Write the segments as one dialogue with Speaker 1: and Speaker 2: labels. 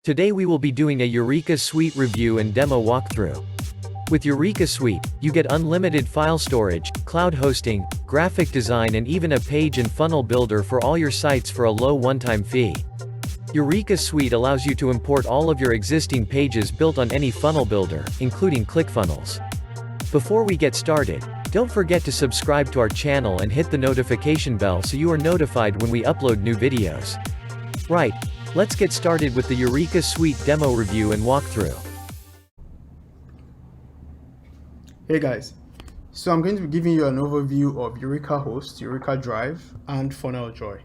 Speaker 1: Today we will be doing a EurekaSuite review and demo walkthrough. With EurekaSuite, you get unlimited file storage, cloud hosting, graphic design and even a page and funnel builder for all your sites for a low one-time fee. EurekaSuite allows you to import all of your existing pages built on any funnel builder, including ClickFunnels. Before we get started, don't forget to subscribe to our channel and hit the notification bell so you are notified when we upload new videos. Right, let's get started with the EurekaSuite demo review and walkthrough.
Speaker 2: Hey guys, so I'm going to be giving you an overview of Eureka Host, Eureka Drive, and FunnelJoy.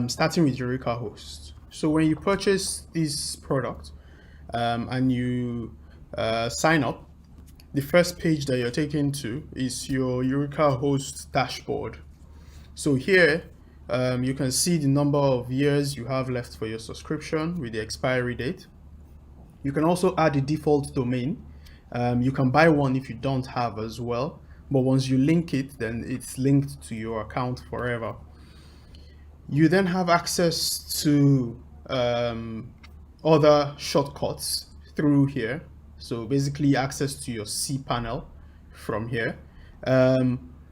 Speaker 2: Starting with Eureka Host. So when you purchase this product and you sign up, the first page that you're taken to is your Eureka Host dashboard. So here you can see the number of years you have left for your subscription with the expiry date. You can also add a default domain. You can buy one if you don't have as well, but once you link it, then it's linked to your account forever. You then have access to other shortcuts through here. So basically access to your cPanel from here.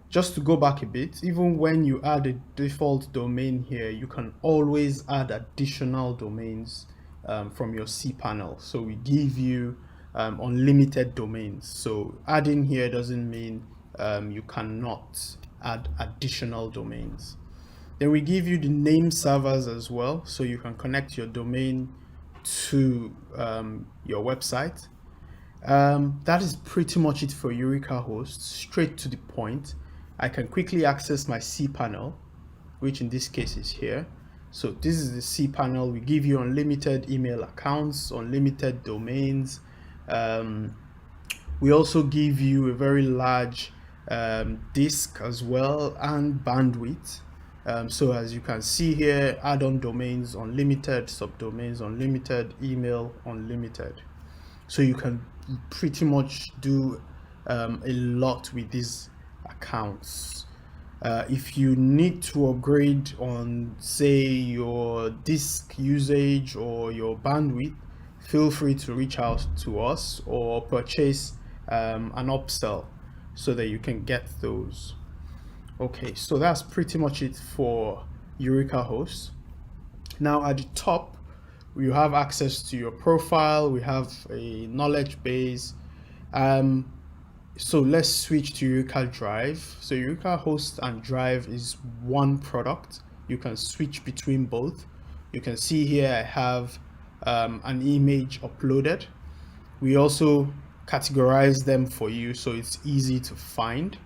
Speaker 2: Just to go back a bit, even when you add a default domain here, you can always add additional domains from your cPanel. So we give you unlimited domains. So adding here doesn't mean you cannot add additional domains. Then we give you the name servers as well, so you can connect your domain to your website. That is pretty much it for Eureka Host. Straight to the point. I can quickly access my cPanel, which in this case is here. So this is the cPanel. We give you unlimited email accounts, unlimited domains. We also give you a very large disk as well and bandwidth. So as you can see here, add-on domains, unlimited, subdomains, unlimited, email, unlimited. So you can pretty much do a lot with these accounts. If you need to upgrade on, say, your disk usage or your bandwidth, feel free to reach out to us or purchase an upsell so that you can get those. Okay, so that's pretty much it for Eureka Host. Now at the top, you have access to your profile. We have a knowledge base. So let's switch to Eureka Drive. So Eureka Host and Drive is one product. You can switch between both. You can see here I have an image uploaded. We also categorize them for you so it's easy to find.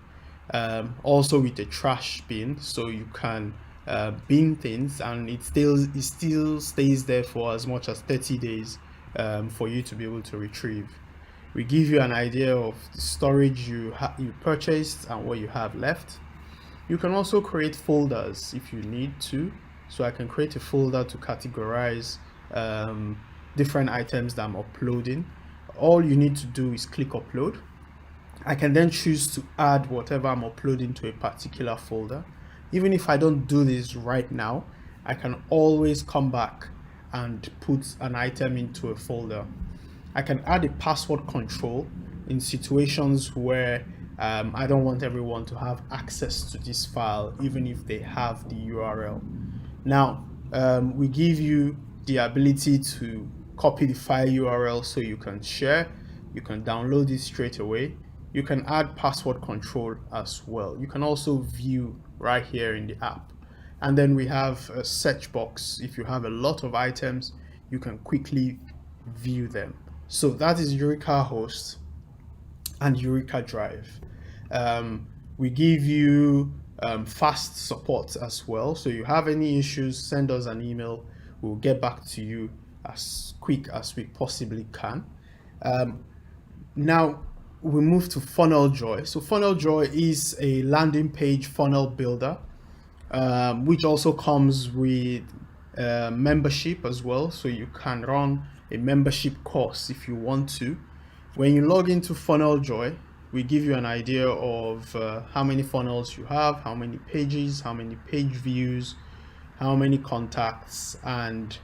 Speaker 2: Also with a trash bin, so you can bin things and it still stays there for as much as 30 days for you to be able to retrieve. We give you an idea of the storage you purchased and what you have left. You can also create folders if you need to. So I can create a folder to categorize different items that I'm uploading. All you need to do is click upload. I can then choose to add whatever I'm uploading to a particular folder. Even if I don't do this right now, I can always come back and put an item into a folder. I can add a password control in situations where I don't want everyone to have access to this file, even if they have the URL. Now, we give you the ability to copy the file URL so you can share. You can download it straight away. You can add password control as well. You can also view right here in the app. And then we have a search box. If you have a lot of items, you can quickly view them. So that is Eureka Host and Eureka Drive. We give you fast support as well. So you have any issues, send us an email. We'll get back to you as quick as we possibly can. Now we move to FunnelJoy. So FunnelJoy is a landing page funnel builder, which also comes with membership as well. So you can run a membership course if you want to. When you log into FunnelJoy, we give you an idea of how many funnels you have, how many pages, how many page views, how many contacts, and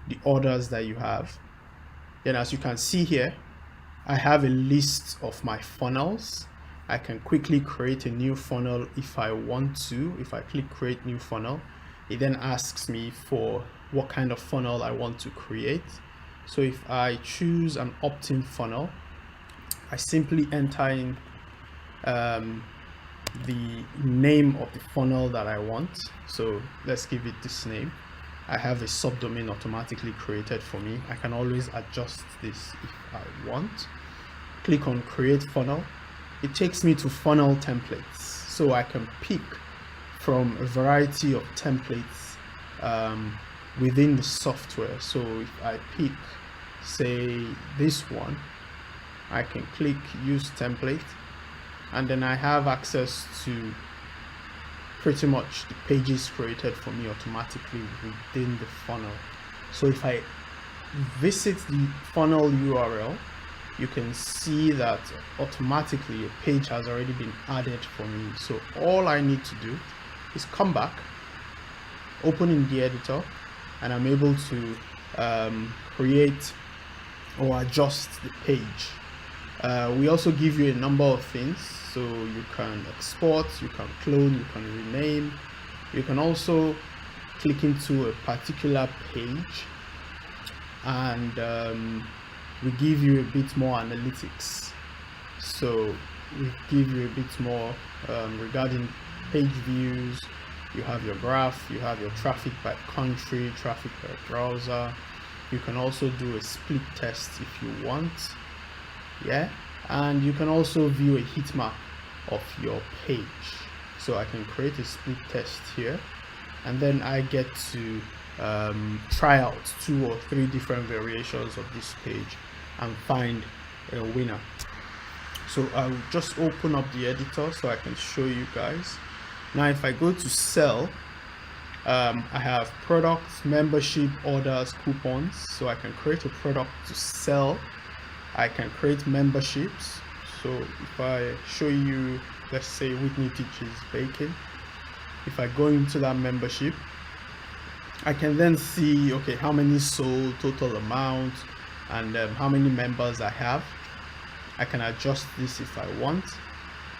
Speaker 2: the orders that you have. Then as you can see here, I have a list of my funnels. I can quickly create a new funnel if I want to. If I click create new funnel, it then asks me for what kind of funnel I want to create. So if I choose an opt-in funnel, I simply enter in the name of the funnel that I want. So let's give it this name. I have a subdomain automatically created for me. I can always adjust this if I want. Click on create funnel. It takes me to funnel templates, so I can pick from a variety of templates within the software. So if I pick, say, this one, I can click use template, and then I have access to pretty much the pages created for me automatically within the funnel. So if I visit the funnel URL, you can see that automatically a page has already been added for me. So all I need to do is come back, open in the editor, and I'm able to create or adjust the page. We also give you a number of things. So you can export, you can clone, you can rename. You can also click into a particular page, and we give you a bit more analytics. So we give you a bit more regarding page views. You have your graph, you have your traffic by country, traffic by browser. You can also do a split test if you want. Yeah, and you can also view a heat map of your page. So I can create a split test here, and then I get to try out 2 or 3 different variations of this page and find a winner. So I'll just open up the editor so I can show you guys. Now if I go to sell, I have products, membership, orders, coupons. So I can create a product to sell. I can create memberships. So if I show you, let's say Whitney teaches baking, if I go into that membership, I can then see, okay, how many sold, total amount, and how many members I have. I can adjust this if I want.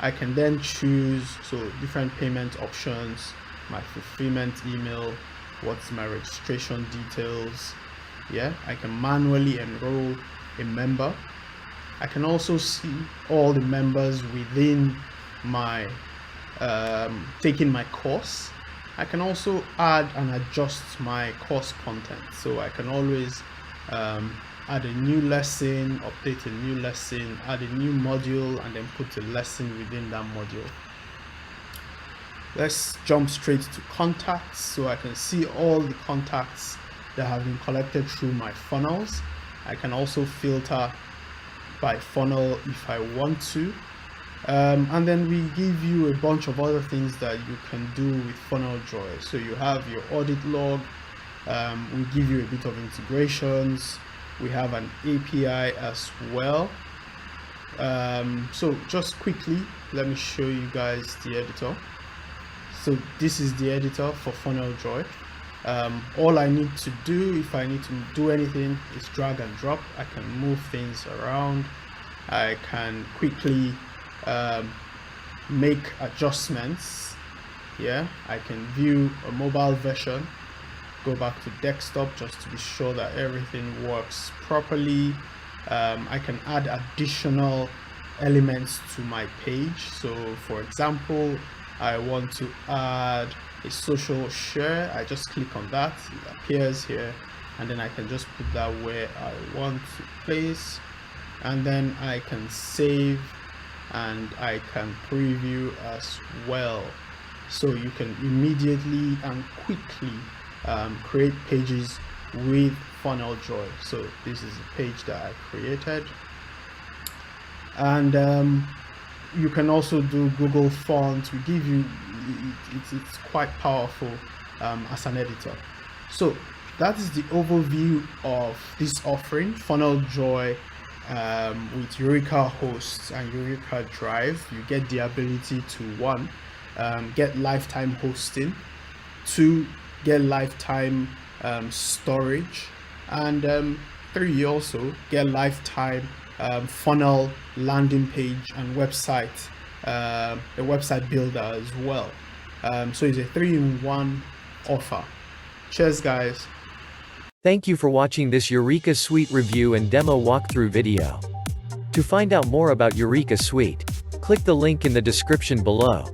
Speaker 2: I can then choose different payment options, my fulfillment email, what's my registration details. Yeah, I can manually enroll a member. I can also see all the members within my taking my course. I can also add and adjust my course content. So I can always add a new lesson, update a new lesson, add a new module, and then put a lesson within that module. Let's jump straight to contacts, so I can see all the contacts that have been collected through my funnels. I can also filter by funnel if I want to. And then we give you a bunch of other things that you can do with Funnel Joy. So you have your audit log, we give you a bit of integrations, we have an API as well. So just quickly, let me show you guys the editor. So this is the editor for Funnel Joy. All I need to do, if I need to do anything, is drag and drop. I can move things around. I can quickly make adjustments. Yeah, I can view a mobile version, go back to desktop just to be sure that everything works properly. I can add additional elements to my page. So for example, I want to add a social share. I just click on that, it appears here, and then I can just put that where I want to place, and then I can save and I can preview as well. So you can immediately and quickly create pages with Funnel Joy. So this is a page that I created, and you can also do Google Fonts. We give you, it's quite powerful as an editor. So that is the overview of this offering, Funnel Joy, with Eureka Hosts and Eureka Drive. You get the ability to 1, get lifetime hosting, 2, get lifetime storage, And 3, you also get lifetime funnel, landing page, and website, the website builder as well. So it's a 3-in-1 offer. Cheers, guys.
Speaker 1: Thank you for watching this EurekaSuite review and demo walkthrough video. To find out more about EurekaSuite, click the link in the description below.